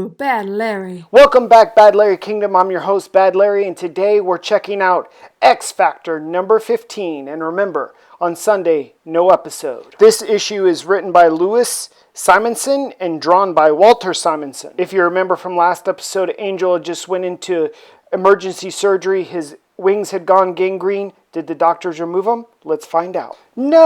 Ooh, Bad Larry. Welcome back, Bad Larry Kingdom. I'm your host, Bad Larry, and today we're checking out X Factor number 15. And remember, on Sunday, no episode. This issue is written by Louis Simonson and drawn by Walter Simonson. If you remember from last episode, Angel just went into emergency surgery. His wings had gone gangrene. Did the doctors remove them? Let's find out. No!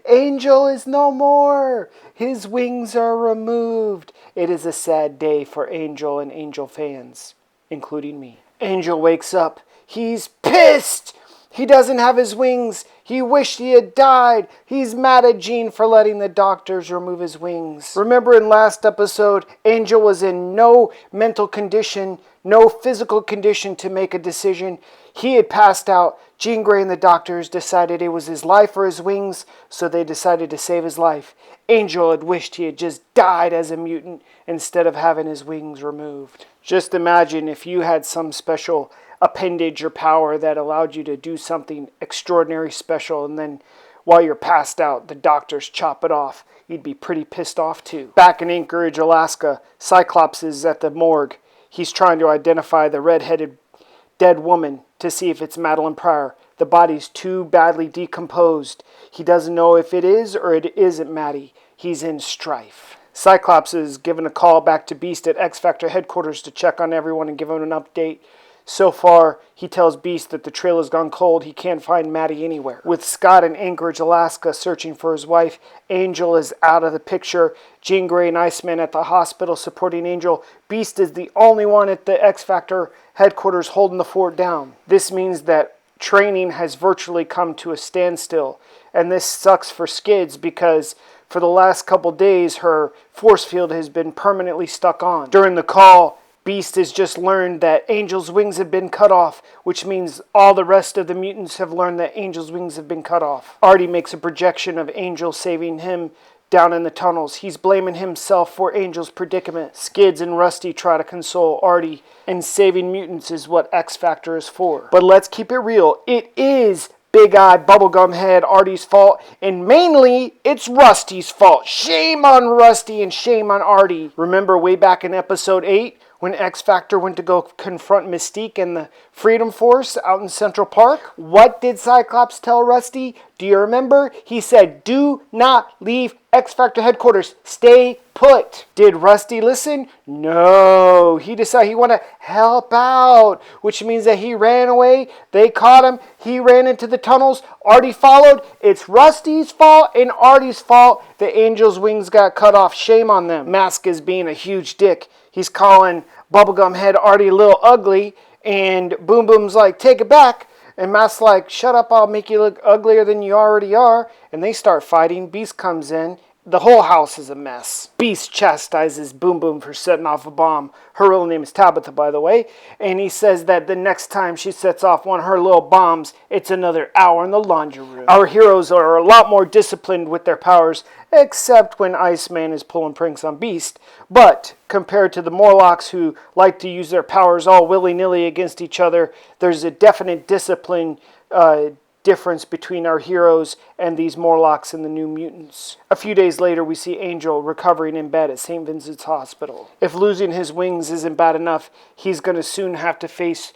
Angel is no more. His wings are removed. It is a sad day for Angel and Angel fans, including me. Angel wakes up. He's pissed. He doesn't have his wings. He wished he had died. He's mad at Jean for letting the doctors remove his wings. Remember in last episode, Angel was in no mental condition, no physical condition to make a decision. He had passed out. Jean Grey and the doctors decided it was his life or his wings, so they decided to save his life. Angel had wished he had just died as a mutant instead of having his wings removed. Just imagine if you had some special appendage or power that allowed you to do something extraordinary special, and then while you're passed out, the doctors chop it off. You'd be pretty pissed off too. Back in Anchorage, Alaska, Cyclops is at the morgue. He's trying to identify the red-headed dead woman to see if it's Madeline Pryor. The body's too badly decomposed. He doesn't know if it is or it isn't Maddie. He's in strife. Cyclops is given a call back to Beast at X Factor headquarters to check on everyone and give him an update. So far, he tells Beast that the trail has gone cold. He can't find Maddie anywhere. With Scott in Anchorage, Alaska, searching for his wife, Angel is out of the picture. Jean Grey and Iceman at the hospital supporting Angel. Beast is the only one at the X Factor headquarters holding the fort down. This means that training has virtually come to a standstill. And this sucks for Skids because for the last couple days, her force field has been permanently stuck on. During the call, Beast has just learned that Angel's wings have been cut off, which means all the rest of the mutants have learned that Angel's wings have been cut off. Artie makes a projection of Angel saving him down in the tunnels. He's blaming himself for Angel's predicament. Skids and Rusty try to console Artie, and saving mutants is what X Factor is for. But let's keep it real. It is Big Eye Bubblegum Head Artie's fault, and mainly it's Rusty's fault. Shame on Rusty and shame on Artie. Remember way back in episode 8 when X Factor went to go confront Mystique and the Freedom Force out in Central Park? What did Cyclops tell Rusty? Do you remember? He said, do not leave X Factor headquarters. Stay put. Did Rusty listen? No. He decided he wanted to help out, which means that he ran away. They caught him. He ran into the tunnels. Artie followed. It's Rusty's fault and Artie's fault. The Angel's wings got cut off. Shame on them. Mask is being a huge dick. He's calling Bubblegum Head Artie a little ugly, and Boom Boom's like, take it back. And Mask's like, shut up, I'll make you look uglier than you already are. And they start fighting. Beast comes in. The whole house is a mess. Beast chastises Boom Boom for setting off a bomb. Her real name is Tabitha, by the way. And he says that the next time she sets off one of her little bombs, it's another hour in the laundry room. Our heroes are a lot more disciplined with their powers, except when Iceman is pulling pranks on Beast. But compared to the Morlocks, who like to use their powers all willy-nilly against each other, there's a definite discipline difference between our heroes and these Morlocks and the New Mutants. A few days later, we see Angel recovering in bed at St. Vincent's Hospital. If losing his wings isn't bad enough, he's going to soon have to face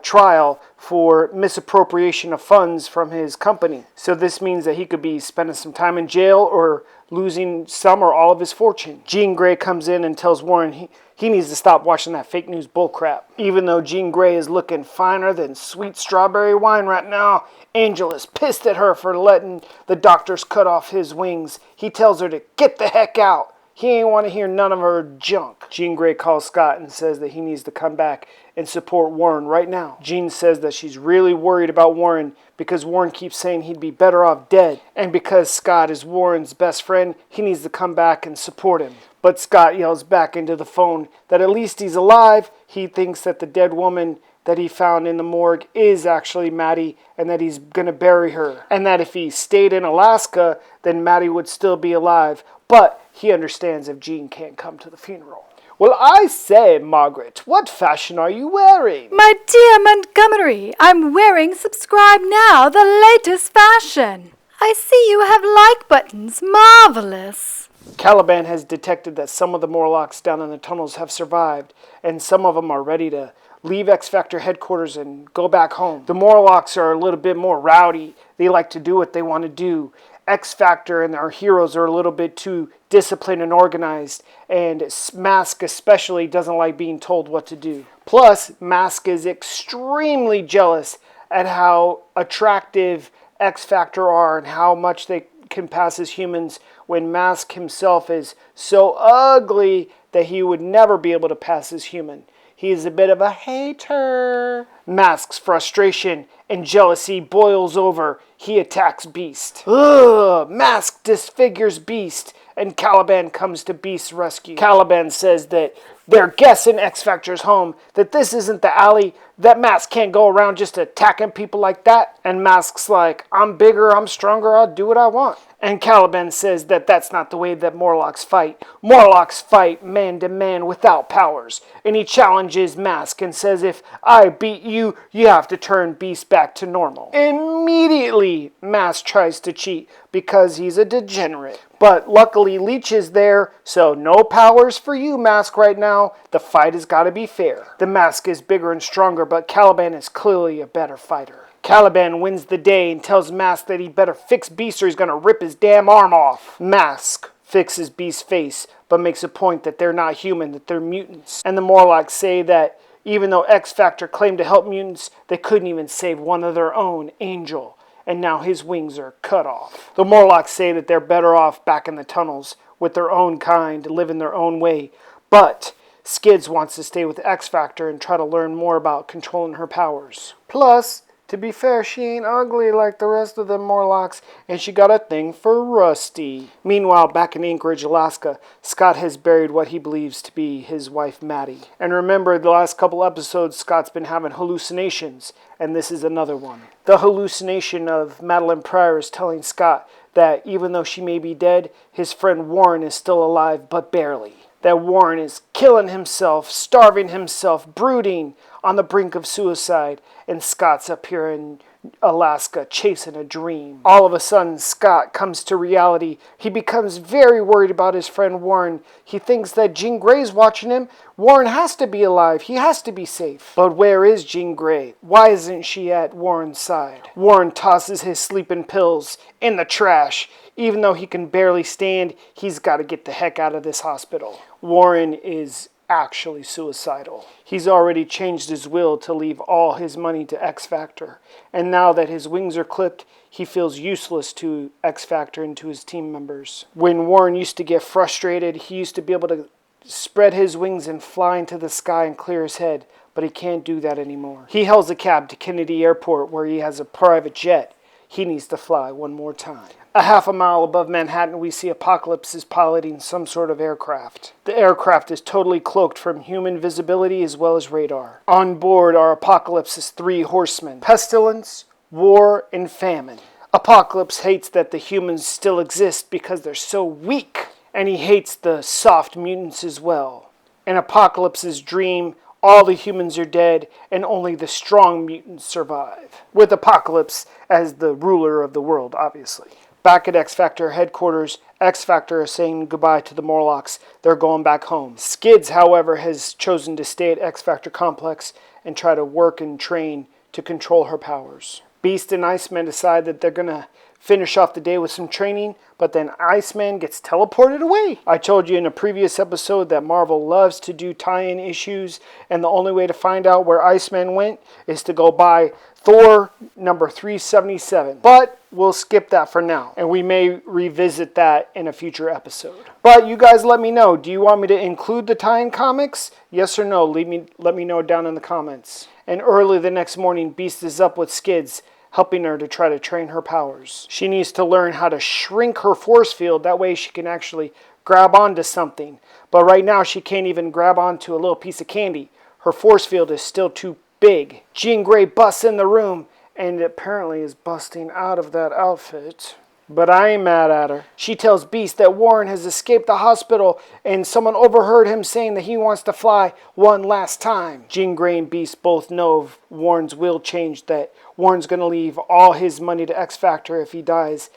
trial for misappropriation of funds from his company. So this means that he could be spending some time in jail or losing some or all of his fortune. Jean Grey comes in and tells Warren he needs to stop watching that fake news bullcrap. Even though Jean Grey is looking finer than sweet strawberry wine right now, Angel is pissed at her for letting the doctors cut off his wings. He tells her to get the heck out. He ain't want to hear none of her junk. Jean Grey calls Scott and says that he needs to come back and support Warren right now. Jean says that she's really worried about Warren because Warren keeps saying he'd be better off dead. And because Scott is Warren's best friend, he needs to come back and support him. But Scott yells back into the phone that at least he's alive. He thinks that the dead woman that he found in the morgue is actually Maddie and that he's going to bury her. And that if he stayed in Alaska, then Maddie would still be alive. But he understands if Jean can't come to the funeral. Well, I say, Margaret, what fashion are you wearing? My dear Montgomery, I'm wearing Subscribe Now, the latest fashion. I see you have like buttons. Marvelous. Caliban has detected that some of the Morlocks down in the tunnels have survived, and some of them are ready to leave X-Factor headquarters and go back home. The Morlocks are a little bit more rowdy. They like to do what they want to do. X-Factor and our heroes are a little bit too disciplined and organized, and Mask especially doesn't like being told what to do. Plus, Mask is extremely jealous at how attractive X-Factor are and how much they can pass as humans, when Mask himself is so ugly that he would never be able to pass as human. He is a bit of a hater. Mask's frustration and jealousy boils over. He attacks Beast. Ugh! Mask disfigures Beast, and Caliban comes to Beast's rescue. Caliban says that they're guessing X-Factor's home, that this isn't the alley, that Mask can't go around just attacking people like that. And Mask's like, I'm bigger, I'm stronger, I'll do what I want. And Caliban says that that's not the way that Morlocks fight. Morlocks fight man to man without powers. And he challenges Mask and says, if I beat you, you have to turn Beast back to normal. Immediately, Mask tries to cheat because he's a degenerate. But luckily Leech is there, so no powers for you, Mask, right now. The fight has got to be fair. The Mask is bigger and stronger, but Caliban is clearly a better fighter. Caliban wins the day and tells Mask that he better fix Beast or he's going to rip his damn arm off. Mask fixes Beast's face, but makes a point that they're not human, that they're mutants. And the Morlocks say that even though X-Factor claimed to help mutants, they couldn't even save one of their own, Angel. And now his wings are cut off. The Morlocks say that they're better off back in the tunnels with their own kind, living their own way. But Skids wants to stay with X-Factor and try to learn more about controlling her powers. Plus, to be fair, she ain't ugly like the rest of them Morlocks, and she got a thing for Rusty. Meanwhile, back in Anchorage, Alaska, Scott has buried what he believes to be his wife, Maddie. And remember, the last couple episodes, Scott's been having hallucinations, and this is another one. The hallucination of Madeline Pryor is telling Scott that even though she may be dead, his friend Warren is still alive, but barely. That Warren is killing himself, starving himself, brooding on the brink of suicide, and Scott's up here in Alaska chasing a dream. All of a sudden, Scott comes to reality. He becomes very worried about his friend Warren. He thinks that Jean Grey's watching him. Warren has to be alive. He has to be safe. But where is Jean Grey? Why isn't she at Warren's side? Warren tosses his sleeping pills in the trash. Even though he can barely stand, he's got to get the heck out of this hospital. Warren is actually suicidal. He's already changed his will to leave all his money to X-Factor. And now that his wings are clipped, he feels useless to X-Factor and to his team members. When Warren used to get frustrated, he used to be able to spread his wings and fly into the sky and clear his head, but he can't do that anymore. He hails a cab to Kennedy Airport where he has a private jet. He needs to fly one more time. A half a mile above Manhattan, we see Apocalypse is piloting some sort of aircraft. The aircraft is totally cloaked from human visibility as well as radar. On board are Apocalypse's 3 horsemen: Pestilence, War, and Famine. Apocalypse hates that the humans still exist because they're so weak, and he hates the soft mutants as well. In Apocalypse's dream, all the humans are dead, and only the strong mutants survive. With Apocalypse as the ruler of the world, obviously. Back at X-Factor headquarters, X-Factor is saying goodbye to the Morlocks. They're going back home. Skids, however, has chosen to stay at X-Factor Complex and try to work and train to control her powers. Beast and Iceman decide that they're going to finish off the day with some training, but then Iceman gets teleported away. I told you in a previous episode that Marvel loves to do tie-in issues, and the only way to find out where Iceman went is to go buy Thor number 377. But we'll skip that for now, and we may revisit that in a future episode. But you guys let me know. Do you want me to include the tie-in comics? Yes or no? Let me know down in the comments. And early the next morning, Beast is up with Skids, helping her to try to train her powers. She needs to learn how to shrink her force field. That way she can actually grab onto something. But right now she can't even grab onto a little piece of candy. Her force field is still too big. Jean Grey busts in the room and apparently is busting out of that outfit. But I ain't mad at her. She tells Beast that Warren has escaped the hospital and someone overheard him saying that he wants to fly one last time. Jean Grey and Beast both know if Warren's will changed, that Warren's going to leave all his money to X-Factor if he dies.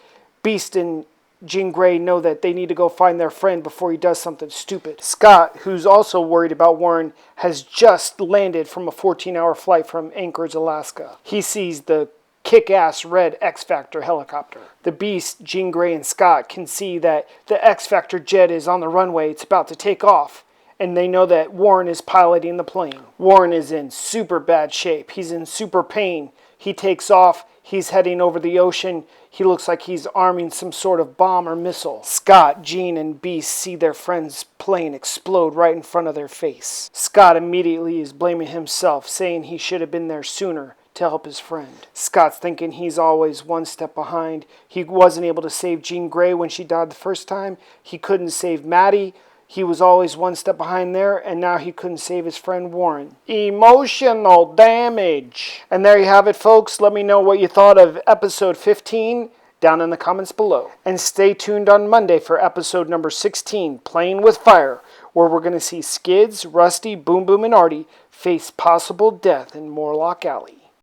Beast and Jean Grey know that they need to go find their friend before he does something stupid. Scott, who's also worried about Warren, has just landed from a 14-hour flight from Anchorage, Alaska. He sees the kick-ass red X-Factor helicopter. The Beast, Jean Grey, and Scott can see that the X-Factor jet is on the runway. It's about to take off. And they know that Warren is piloting the plane. Warren is in super bad shape. He's in super pain. He takes off. He's heading over the ocean. He looks like he's arming some sort of bomb or missile. Scott, Jean, and Beast see their friend's plane explode right in front of their face. Scott immediately is blaming himself, saying he should have been there sooner to help his friend. Scott's thinking he's always one step behind. He wasn't able to save Jean Grey when she died the first time. He couldn't save Maddie. He was always one step behind there, and now he couldn't save his friend Warren. Emotional damage. And there you have it, folks. Let me know what you thought of episode 15 down in the comments below. And stay tuned on Monday for episode number 16, Playing with Fire, where we're going to see Skids, Rusty, Boom Boom, and Artie face possible death in Morlock Alley.